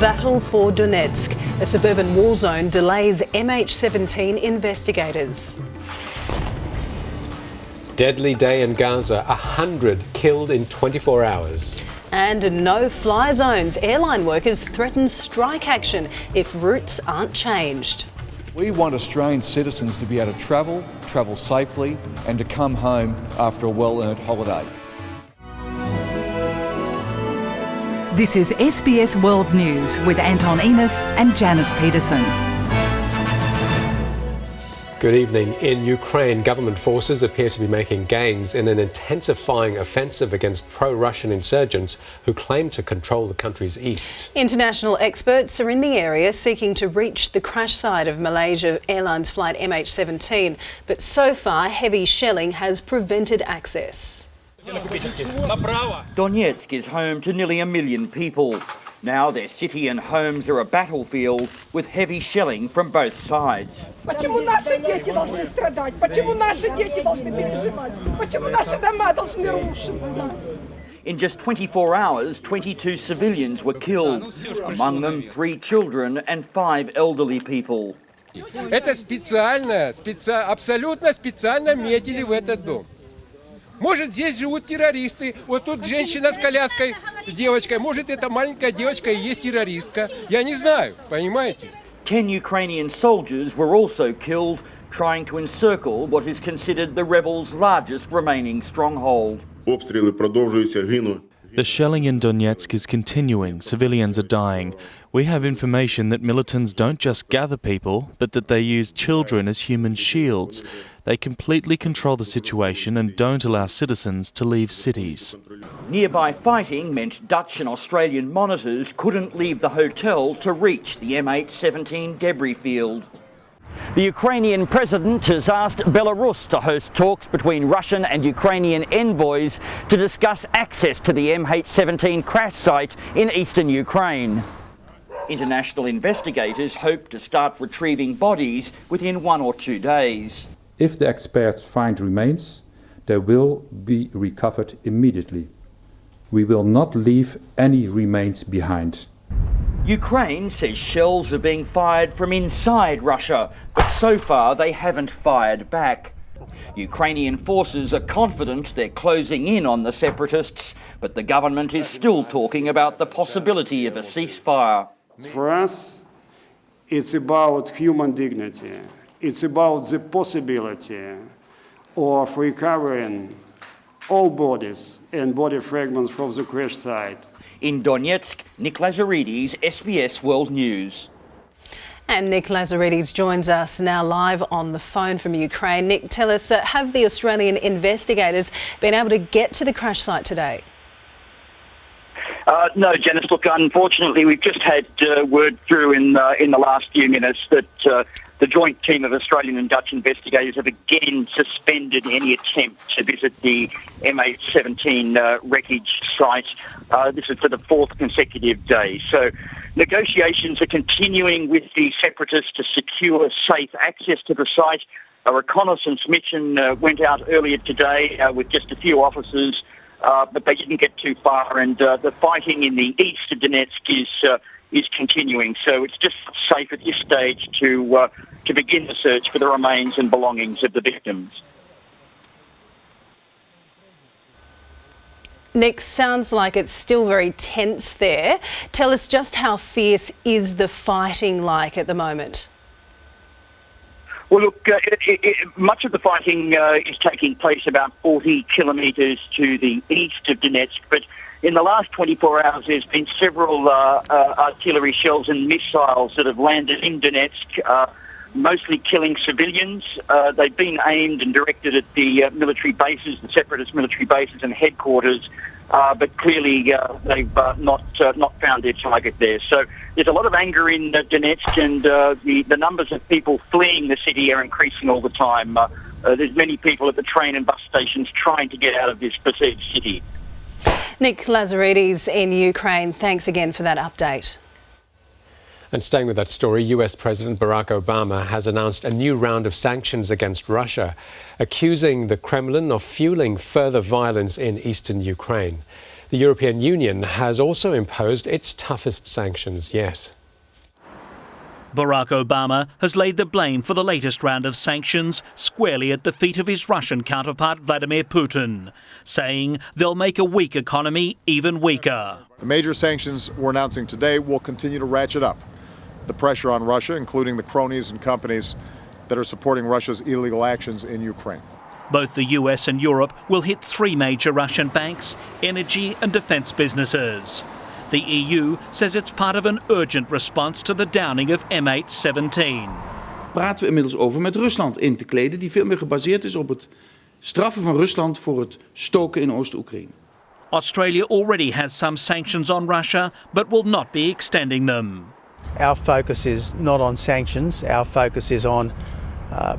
battle for Donetsk. A suburban war zone delays MH17 investigators. Deadly day in Gaza, 100 killed in 24 hours. And no-fly zones. Airline workers threaten strike action if routes aren't changed. We want Australian citizens to be able to travel safely and to come home after a well-earned holiday. This is SBS World News with Anton Enos and Janice Peterson. Good evening. In Ukraine, government forces appear to be making gains in an intensifying offensive against pro-Russian insurgents who claim to control the country's east. International experts are in the area seeking to reach the crash site of Malaysia Airlines flight MH17, but so far heavy shelling has prevented access. Donetsk is home to nearly 1 million people. Now their city and homes are a battlefield with heavy shelling from both sides. Почему наши дети должны страдать? Почему наши дети должны переживать? Почему наши дома должны рушиться? In just 24 hours, 22 civilians were killed, among them 3 children and 5 elderly people. Это абсолютно специально метили в этот дом. Может, здесь живут террористы. Вот тут женщина с коляской, с девочкой. Может, эта маленькая девочка и есть террористка. Я не знаю, понимаете? 10 Ukrainian soldiers were also killed trying to encircle what is considered the rebels' largest remaining stronghold. Обстріли продовжуються, гинуть. The shelling in Donetsk is continuing. Civilians are dying. We have information that militants don't just gather people, but that they use children as human shields. They completely control the situation and don't allow citizens to leave cities. Nearby fighting meant Dutch and Australian monitors couldn't leave the hotel to reach the MH17 debris field. The Ukrainian president has asked Belarus to host talks between Russian and Ukrainian envoys to discuss access to the MH17 crash site in eastern Ukraine. International investigators hope to start retrieving bodies within 1 or 2 days. If the experts find remains, they will be recovered immediately. We will not leave any remains behind. Ukraine says shells are being fired from inside Russia, but so far they haven't fired back. Ukrainian forces are confident they're closing in on the separatists, but the government is still talking about the possibility of a ceasefire. For us, it's about human dignity. It's about the possibility of recovering all bodies and body fragments from the crash site. In Donetsk, Nick Lazaridis, SBS World News. And Nick Lazaridis joins us now live on the phone from Ukraine. Nick, tell us, have the Australian investigators been able to get to the crash site today? No, Janice. Look, unfortunately, we've just had word through in the last few minutes that the joint team of Australian and Dutch investigators have again suspended any attempt to visit the MH17 wreckage site. This is for the 4th consecutive day. So negotiations are continuing with the separatists to secure safe access to the site. A reconnaissance mission went out earlier today with just a few officers, but they didn't get too far, and the fighting in the east of Donetsk is continuing. So it's just safe at this stage to begin the search for the remains and belongings of the victims. Nick, sounds like it's still very tense there. Tell us just how fierce is the fighting like at the moment? Well, look, much of the fighting is taking place about 40 kilometres to the east of Donetsk, but in the last 24 hours there's been several artillery shells and missiles that have landed in Donetsk, mostly killing civilians. They've been aimed and directed at the military bases, the separatist military bases and headquarters, but clearly they've not found their target there. So there's a lot of anger in Donetsk, and the numbers of people fleeing the city are increasing all the time. There's many people at the train and bus stations trying to get out of this besieged city. Nick Lazaridis in Ukraine, thanks again for that update. And staying with that story, US President Barack Obama has announced a new round of sanctions against Russia, accusing the Kremlin of fueling further violence in eastern Ukraine. The European Union has also imposed its toughest sanctions yet. Barack Obama has laid the blame for the latest round of sanctions squarely at the feet of his Russian counterpart Vladimir Putin, saying they'll make a weak economy even weaker. The major sanctions we're announcing today will continue to ratchet up the pressure on Russia, including the cronies and companies that are supporting Russia's illegal actions in Ukraine. Both the US and Europe will hit three major Russian banks, energy and defence businesses. The EU says it's part of an urgent response to the downing of MH17. Praten we inmiddels over met Rusland in te kleden, die veel meer gebaseerd is op het straffen van Rusland voor het stoken in Oost-Oekraïne. Australia already has some sanctions on Russia, but will not be extending them. Our focus is not on sanctions, our focus is on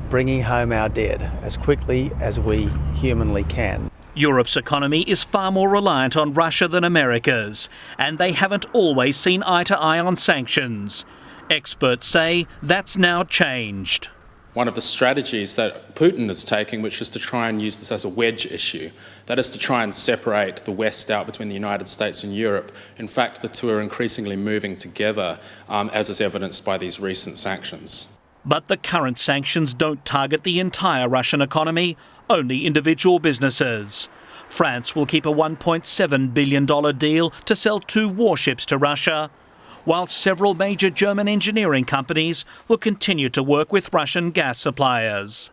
bringing home our dead as quickly as we humanly can. Europe's economy is far more reliant on Russia than America's, and they haven't always seen eye to eye on sanctions. Experts say that's now changed. One of the strategies that Putin is taking, which is to try and use this as a wedge issue, that is to try and separate the West out between the United States and Europe. In fact, the two are increasingly moving together, as is evidenced by these recent sanctions. But the current sanctions don't target the entire Russian economy, only individual businesses. France will keep a $1.7 billion deal to sell 2 warships to Russia, while several major German engineering companies will continue to work with Russian gas suppliers.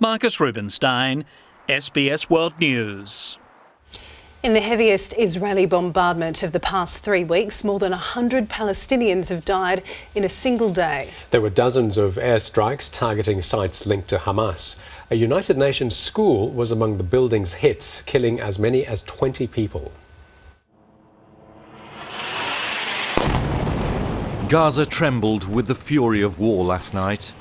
Marcus Rubenstein, SBS World News. In the heaviest Israeli bombardment of the past 3 weeks, more than 100 Palestinians have died in a single day. There were dozens of airstrikes targeting sites linked to Hamas. A United Nations school was among the buildings hit, killing as many as 20 people. Gaza trembled with the fury of war last night.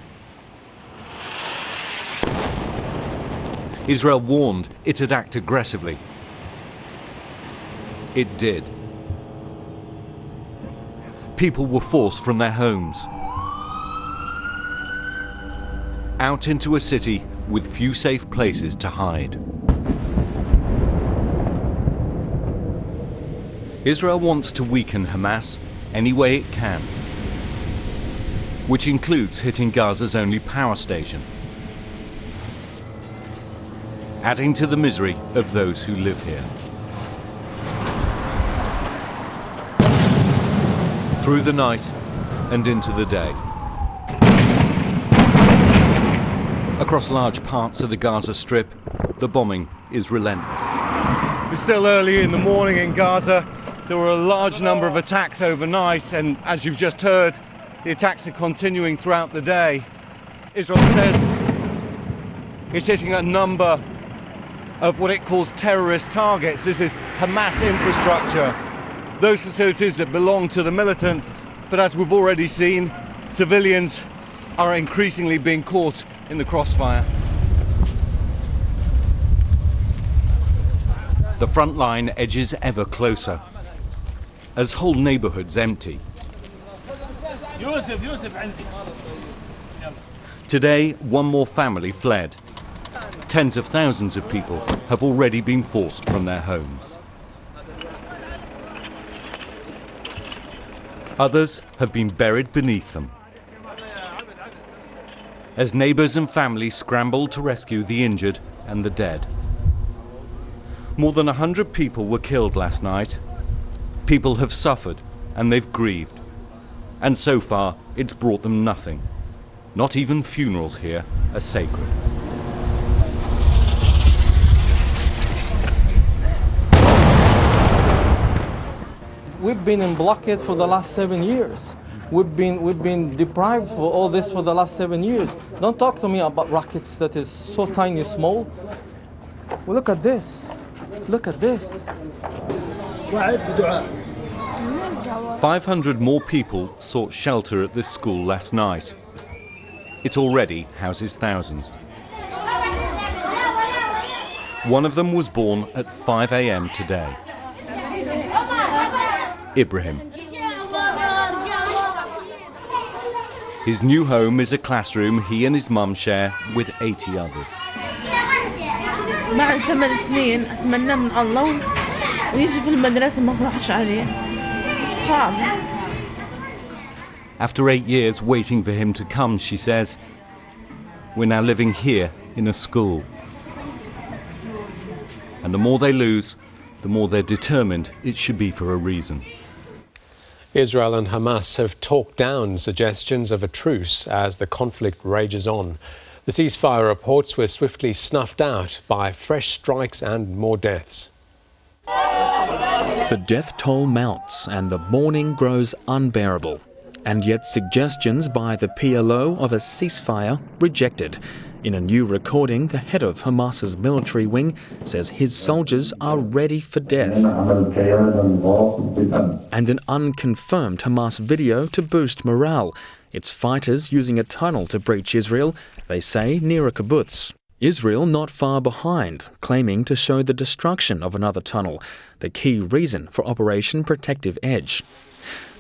Israel warned it'd act aggressively. It did. People were forced from their homes, out into a city with few safe places to hide. Israel wants to weaken Hamas any way it can, which includes hitting Gaza's only power station, adding to the misery of those who live here. Through the night and into the day. Across large parts of the Gaza Strip, the bombing is relentless. It's still early in the morning in Gaza. There were a large number of attacks overnight, and as you've just heard, the attacks are continuing throughout the day. Israel says it's hitting a number of what it calls terrorist targets. This is Hamas infrastructure, those facilities that belong to the militants, but as we've already seen, civilians are increasingly being caught in the crossfire. The front line edges ever closer, as whole neighborhoods empty. Today, one more family fled. Tens of thousands of people have already been forced from their homes. Others have been buried beneath them. As neighbours and families scramble to rescue the injured and the dead. More than 100 people were killed last night. People have suffered and they've grieved. And so far, it's brought them nothing. Not even funerals here are sacred. We've been in blockade for the last 7 years. We've been deprived for all this for the last 7 years. Don't talk to me about rockets that is so tiny, small. Well, look at this. Look at this. 500 more people sought shelter at this school last night. It already houses thousands. One of them was born at 5 a.m. today. Ibrahim. His new home is a classroom he and his mum share with 80 others. بعد 8 سنين أتمنى من الله ويجي في المدرسة ما بروحش عليه صعب. After 8 years waiting for him to come, she says, we're now living here in a school. And the more they lose, the more they're determined it should be for a reason. Israel and Hamas have talked down suggestions of a truce as the conflict rages on. The ceasefire reports were swiftly snuffed out by fresh strikes and more deaths. The death toll mounts and the mourning grows unbearable. And yet suggestions by the PLO of a ceasefire rejected. In a new recording, the head of Hamas's military wing says his soldiers are ready for death. And an unconfirmed Hamas video to boost morale. Its fighters using a tunnel to breach Israel, they say near a kibbutz. Israel not far behind, claiming to show the destruction of another tunnel, the key reason for Operation Protective Edge.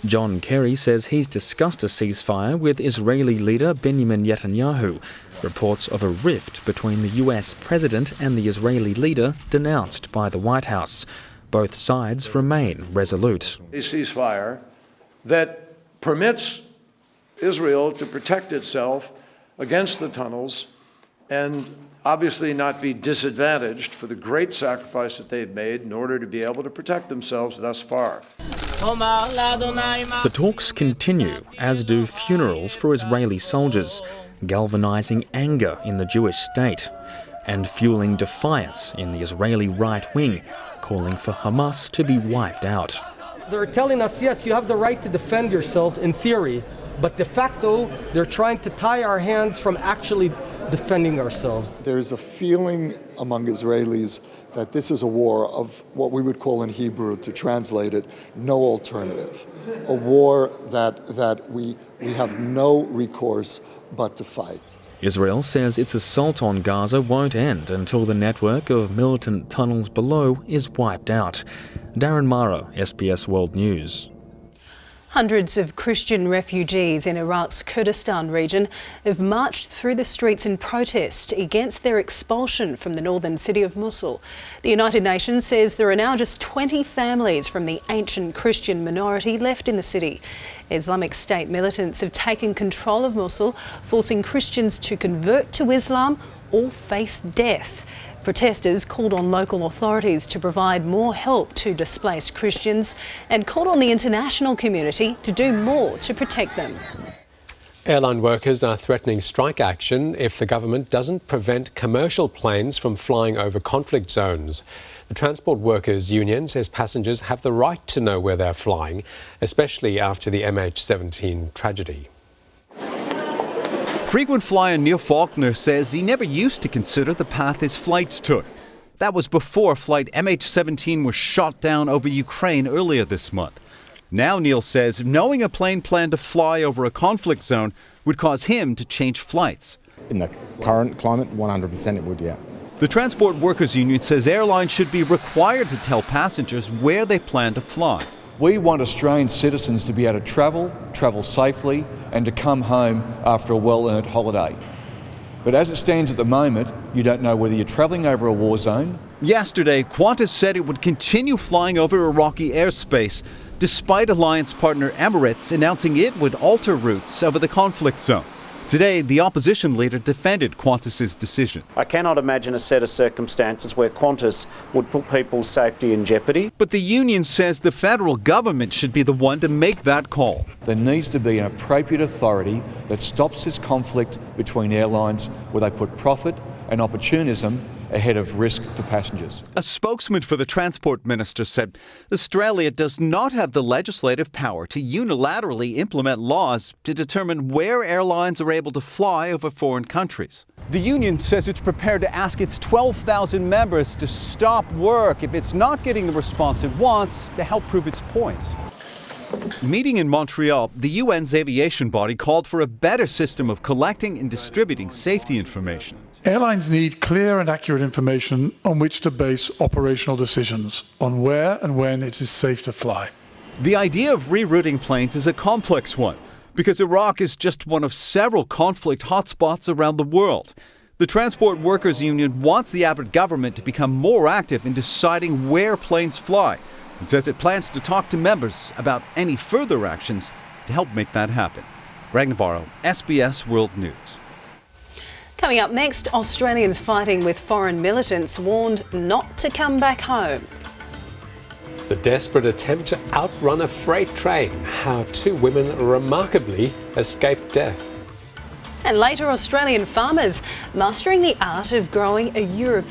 John Kerry says he's discussed a ceasefire with Israeli leader Benjamin Netanyahu. Reports of a rift between the US president and the Israeli leader denounced by the White House. Both sides remain resolute. A ceasefire that permits Israel to protect itself against the tunnels and obviously not be disadvantaged for the great sacrifice that they've made in order to be able to protect themselves thus far. The talks continue, as do funerals for Israeli soldiers, galvanizing anger in the Jewish state and fueling defiance in the Israeli right wing, calling for Hamas to be wiped out. They're telling us, yes, you have the right to defend yourself in theory, but de facto, they're trying to tie our hands from actually defending ourselves. There's a feeling among Israelis that this is a war of what we would call in Hebrew, to translate it, no alternative. A war that we have no recourse but to fight. Israel says its assault on Gaza won't end until the network of militant tunnels below is wiped out. Darren Morrow, SBS World News. Hundreds of Christian refugees in Iraq's Kurdistan region have marched through the streets in protest against their expulsion from the northern city of Mosul. The United Nations says there are now just 20 families from the ancient Christian minority left in the city. Islamic State militants have taken control of Mosul, forcing Christians to convert to Islam or face death. Protesters called on local authorities to provide more help to displaced Christians and called on the international community to do more to protect them. Airline workers are threatening strike action if the government doesn't prevent commercial planes from flying over conflict zones. The Transport Workers Union says passengers have the right to know where they're flying, especially after the MH17 tragedy. Frequent flyer Neil Faulkner says he never used to consider the path his flights took. That was before flight MH17 was shot down over Ukraine earlier this month. Now Neil says knowing a plane planned to fly over a conflict zone would cause him to change flights. In the current climate, 100% it would, yeah. The Transport Workers Union says airlines should be required to tell passengers where they plan to fly. We want Australian citizens to be able to travel safely and to come home after a well-earned holiday. But as it stands at the moment, you don't know whether you're travelling over a war zone. Yesterday, Qantas said it would continue flying over Iraqi airspace, despite alliance partner Emirates announcing it would alter routes over the conflict zone. Today, the opposition leader defended Qantas's decision. I cannot imagine a set of circumstances where Qantas would put people's safety in jeopardy. But the union says the federal government should be the one to make that call. There needs to be an appropriate authority that stops this conflict between airlines where they put profit and opportunism ahead of risk to passengers. A spokesman for the Transport Minister said Australia does not have the legislative power to unilaterally implement laws to determine where airlines are able to fly over foreign countries. The union says it's prepared to ask its 12,000 members to stop work if it's not getting the response it wants to help prove its points. Meeting in Montreal, the UN's aviation body called for a better system of collecting and distributing safety information. Airlines need clear and accurate information on which to base operational decisions on where and when it is safe to fly. The idea of rerouting planes is a complex one because Iraq is just one of several conflict hotspots around the world. The Transport Workers Union wants the Abbott government to become more active in deciding where planes fly and says it plans to talk to members about any further actions to help make that happen. Greg Navarro, SBS World News. Coming up next, Australians fighting with foreign militants warned not to come back home. The desperate attempt to outrun a freight train. How 2 women remarkably escaped death. And later, Australian farmers mastering the art of growing a European